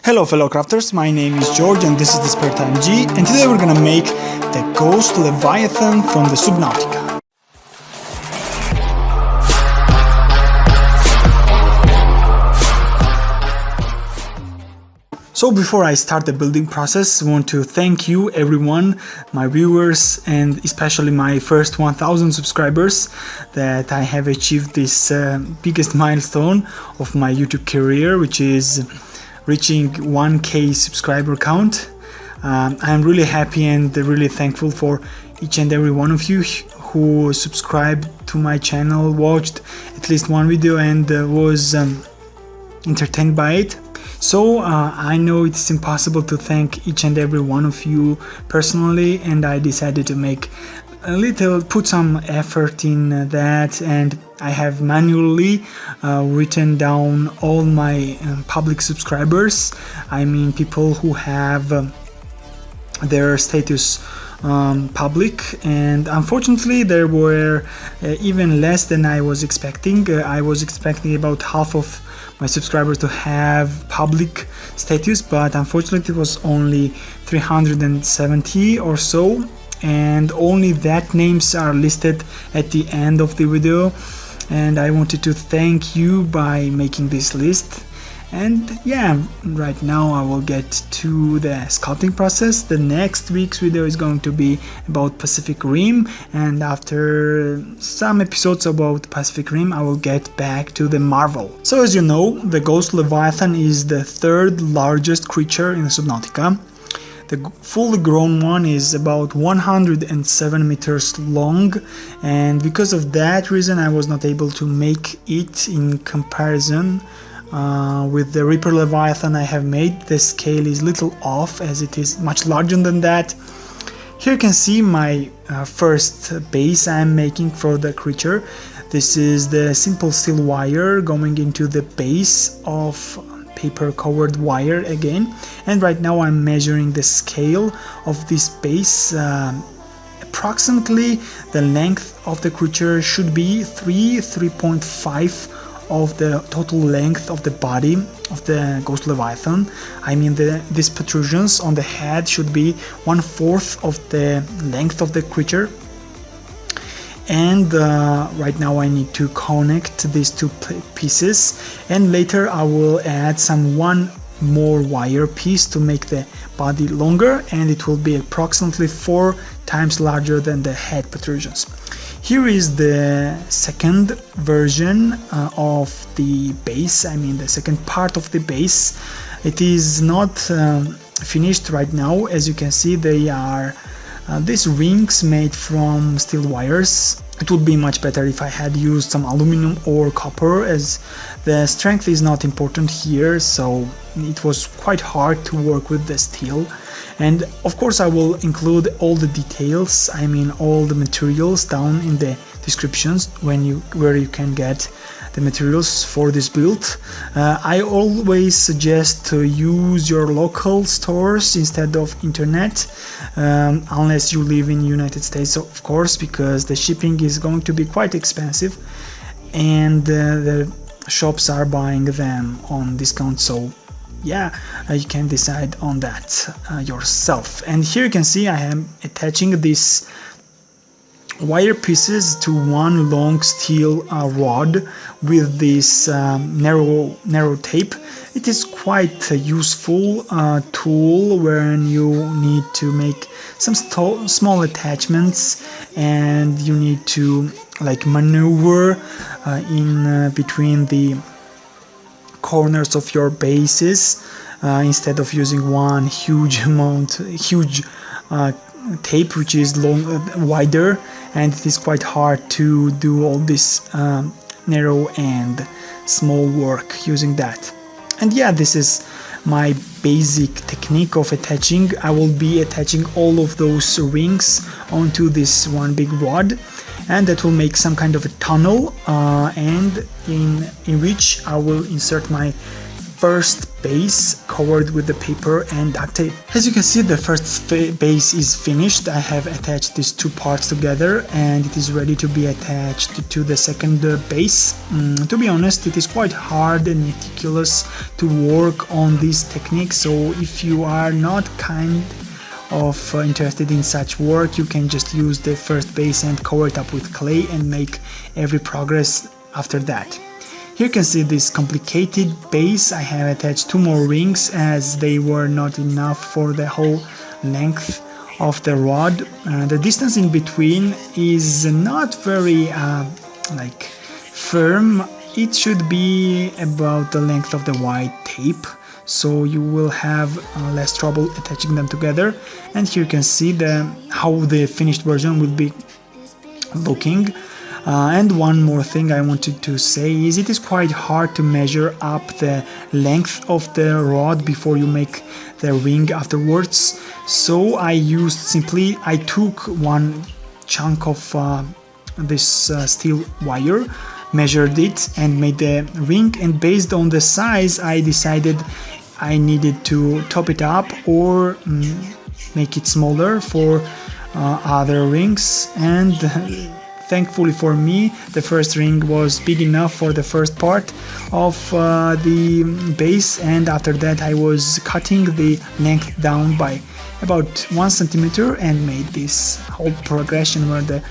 Hello fellow crafters, my name is George and this is the Spare Time G, and today we're gonna make the Ghost Leviathan from the Subnautica. So before I start the building process, I want to thank you everyone, my viewers and especially my first 1000 subscribers, that I have achieved this biggest milestone of my YouTube career, which is reaching 1K subscriber count. I'm really happy and really thankful for each and every one of you who subscribed to my channel, watched at least one video and was entertained by it. So I know it's impossible to thank each and every one of you personally, and I decided to put some effort in that, and I have manually written down all my public subscribers. I mean people who have their status public, and unfortunately there were even less than I was expecting. I was expecting about half of my subscribers to have public status, but unfortunately it was only 370 or so, and only that names are listed at the end of the video, and I wanted to thank you by making this list. And yeah, right now I will get to the sculpting process. The next week's video is going to be about Pacific Rim, and after some episodes about Pacific Rim I will get back to the Marvel. So as you know, the Ghost Leviathan is the third largest creature in the Subnautica. The fully grown one is about 107 meters long, and because of that reason I was not able to make it in comparison with the Reaper Leviathan I have made. The scale is little off as it is much larger than that. Here you can see my first base I am making for the creature. This is the simple steel wire going into the base of paper covered wire again, and right now I'm measuring the scale of this base. Approximately the length of the creature should be 3.5 of the total length of the body of the Ghost Leviathan. I mean these protrusions on the head should be 1/4 of the length of the creature. And right now I need to connect these two pieces, and later I will add one more wire piece to make the body longer, and it will be approximately 4 times larger than the head protrusions. Here is the second version of the base, I mean the second part of the base. It is not finished right now. As you can see, they are these rings made from steel wires. It would be much better if I had used some aluminum or copper, as the strength is not important here, so it was quite hard to work with the steel. And of course I will include all the details, I mean all the materials, down in the descriptions where you can get the materials for this build. I always suggest to use your local stores instead of internet, unless you live in United States, of course, because the shipping is going to be quite expensive, and the shops are buying them on discount, so yeah, you can decide on that yourself. And here you can see I am attaching these wire pieces to one long steel rod with this narrow tape. It is quite a useful tool when you need to make some small attachments, and you need to maneuver in between the corners of your bases instead of using one huge tape which is wider, and it is quite hard to do all this narrow and small work using that. And yeah, this is my basic technique of attaching. I will be attaching all of those rings onto this one big rod, and that will make some kind of a tunnel, and in which I will insert my first base covered with the paper and duct tape. As you can see, the first base is finished. I have attached these two parts together and it is ready to be attached to the second base. To be honest, it is quite hard and meticulous to work on this technique, so if you are not kind of interested in such work, you can just use the first base and cover it up with clay and make every progress after that. Here you can see this complicated base. I have attached two more rings as they were not enough for the whole length of the rod. The distance in between is not very firm. It should be about the length of the white tape, so you will have less trouble attaching them together. And here you can see how the finished version will be looking. And one more thing I wanted to say is it is quite hard to measure up the length of the rod before you make the ring afterwards. So I took one chunk of this steel wire, measured it and made the ring, and based on the size I decided I needed to top it up or make it smaller for other rings, and thankfully for me, the first ring was big enough for the first part of the base, and after that I was cutting the length down by about 1 centimeter and made this whole progression where the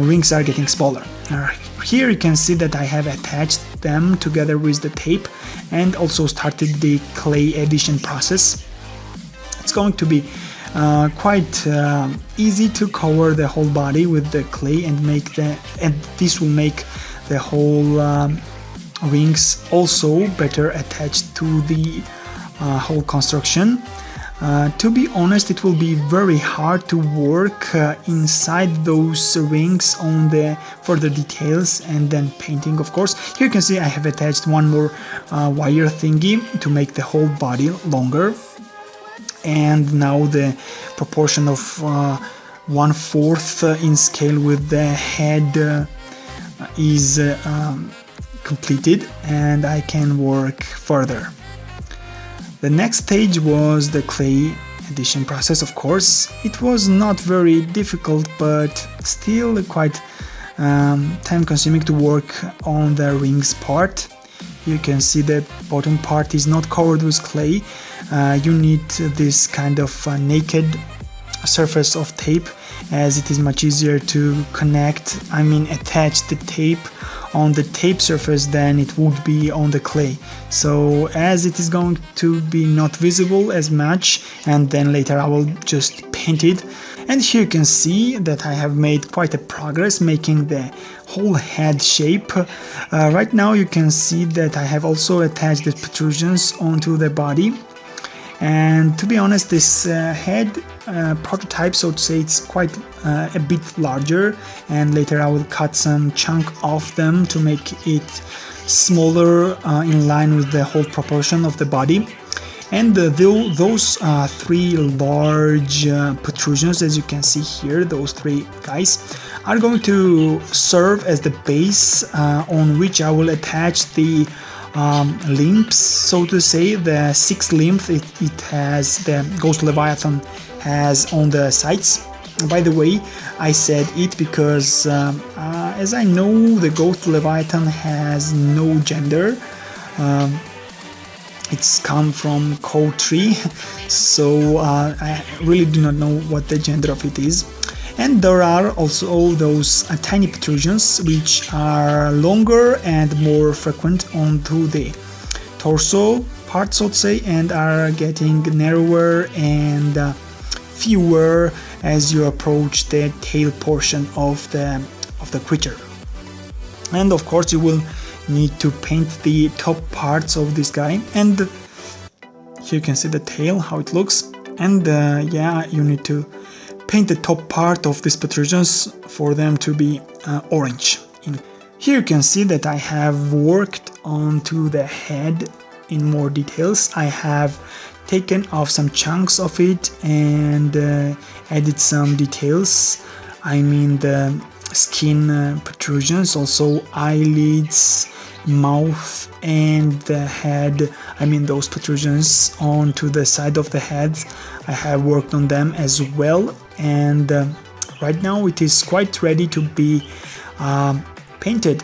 rings are getting smaller. Here you can see that I have attached them together with the tape and also started the clay addition process. It's going to be quite easy to cover the whole body with the clay and this will make the whole rings also better attached to the whole construction. To be honest, it will be very hard to work inside those rings on the further details and then painting, of course. Here you can see I have attached one more wire thingy to make the whole body longer. And now the proportion of 1/4 in scale with the head is completed and I can work further. The next stage was the clay addition process, of course. It was not very difficult, but still quite time consuming to work on the rings part. You can see the bottom part is not covered with clay. You need this kind of naked surface of tape, as it is much easier to attach the tape on the tape surface than it would be on the clay. So as it is going to be not visible as much, and then later I will just paint it. And here you can see that I have made quite a progress making the whole head shape. Right now you can see that I have also attached the protrusions onto the body. And to be honest, this head prototype, so to say, it's quite a bit larger, and later I will cut some chunk of them to make it smaller in line with the whole proportion of the body. And those three large protrusions, as you can see here, those three guys, are going to serve as the base on which I will attach the limbs, so to say, the 6 limbs it has, the Ghost Leviathan has on the sides. By the way, I said it because as I know, the Ghost Leviathan has no gender. It's come from code tree, so I really do not know what the gender of it is. And there are also those tiny protrusions which are longer and more frequent onto the torso part, so to say, and are getting narrower and fewer as you approach the tail portion of the creature. And of course you will need to paint the top parts of this guy, and here you can see the tail, how it looks, and you need to paint the top part of these protrusions for them to be orange. Here you can see that I have worked onto the head in more details. I have taken off some chunks of it and added some details. I mean the skin protrusions, also eyelids mouth and the head, I mean those protrusions onto the side of the heads. I have worked on them as well, and right now it is quite ready to be painted.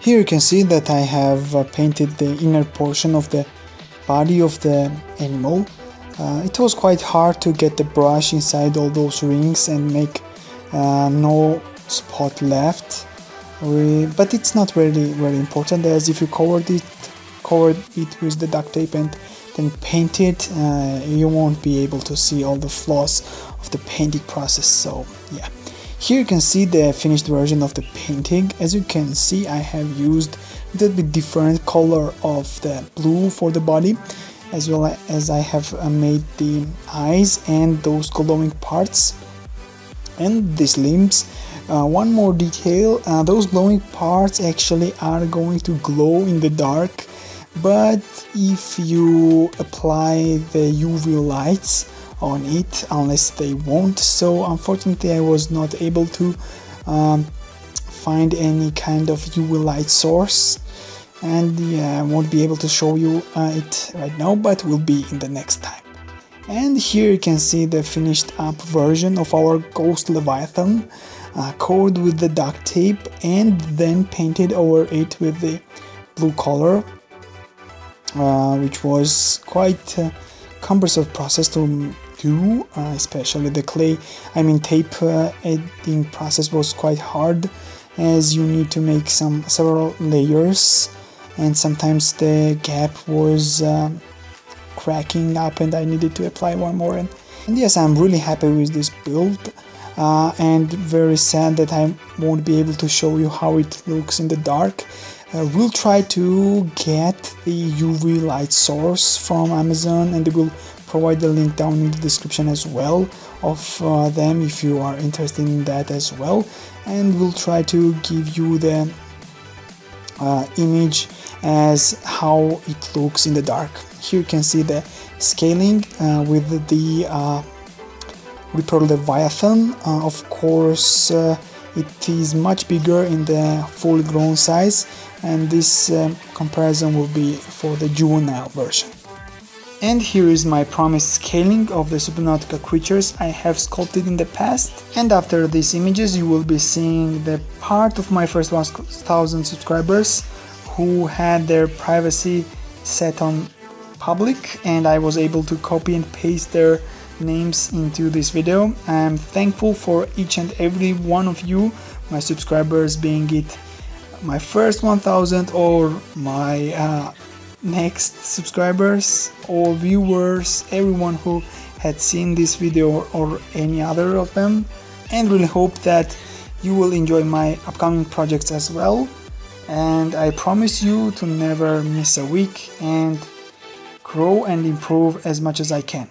Here you can see that I have painted the inner portion of the body of the animal. It was quite hard to get the brush inside all those rings and make no spot left. But it's not really very important, as if you covered it with the duct tape and then paint it, you won't be able to see all the flaws of the painting process. So yeah, here you can see the finished version of the painting. As you can see, I have used a little bit different color of the blue for the body, as well as I have made the eyes and those glowing parts and these limbs. One more detail, those glowing parts actually are going to glow in the dark, but if you apply the UV lights on it, unless they won't. So unfortunately I was not able to find any kind of UV light source, and yeah, I won't be able to show you it right now, but will be in the next time. And here you can see the finished up version of our ghost Leviathan, covered with the duct tape and then painted over it with the blue color, which was quite a cumbersome process to do, especially the tape editing process was quite hard, as you need to make several layers, and sometimes the gap was cracking up and I needed to apply one more. And yes, I'm really happy with this build, and very sad that I won't be able to show you how it looks in the dark. We'll try to get the UV light source from Amazon, and we'll provide the link down in the description as well of them if you are interested in that as well. And we'll try to give you the image as how it looks in the dark. Here you can see the scaling with the Reaper Leviathan. Of course, it is much bigger in the full grown size, and this comparison will be for the juvenile version. And here is my promised scaling of the Subnautica creatures I have sculpted in the past. And after these images you will be seeing the part of my first 1000 subscribers who had their privacy set on public, and I was able to copy and paste their names into this video. I am thankful for each and every one of you, my subscribers, being it my first 1000 or my next subscribers or viewers, everyone who had seen this video or any other of them, and really hope that you will enjoy my upcoming projects as well. And I promise you to never miss a week and grow and improve as much as I can.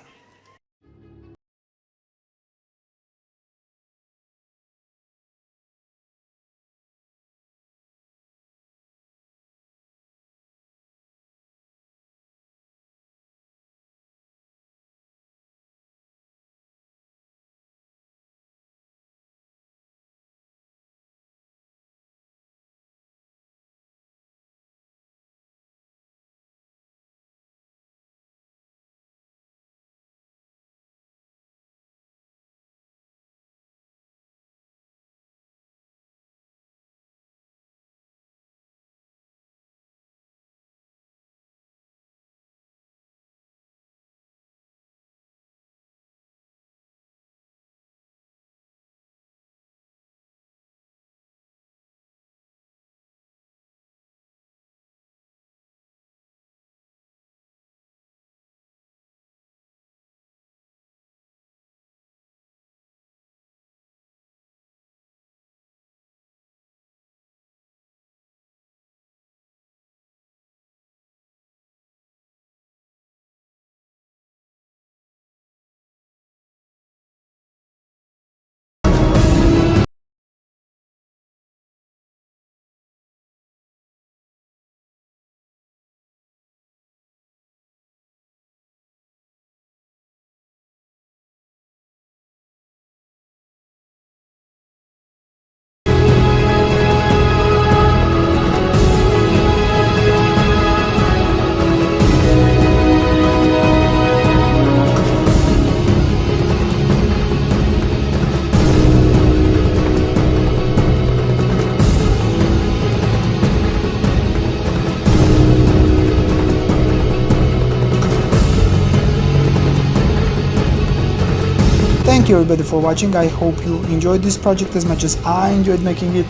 Thank you everybody for watching. I hope you enjoyed this project as much as I enjoyed making it.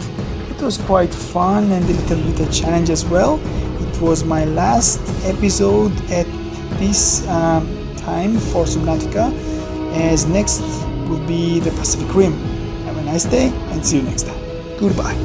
It was quite fun and a little bit a challenge as well. It was my last episode at this time for Subnautica, as next will be the Pacific Rim. Have a nice day and see you next time. Goodbye.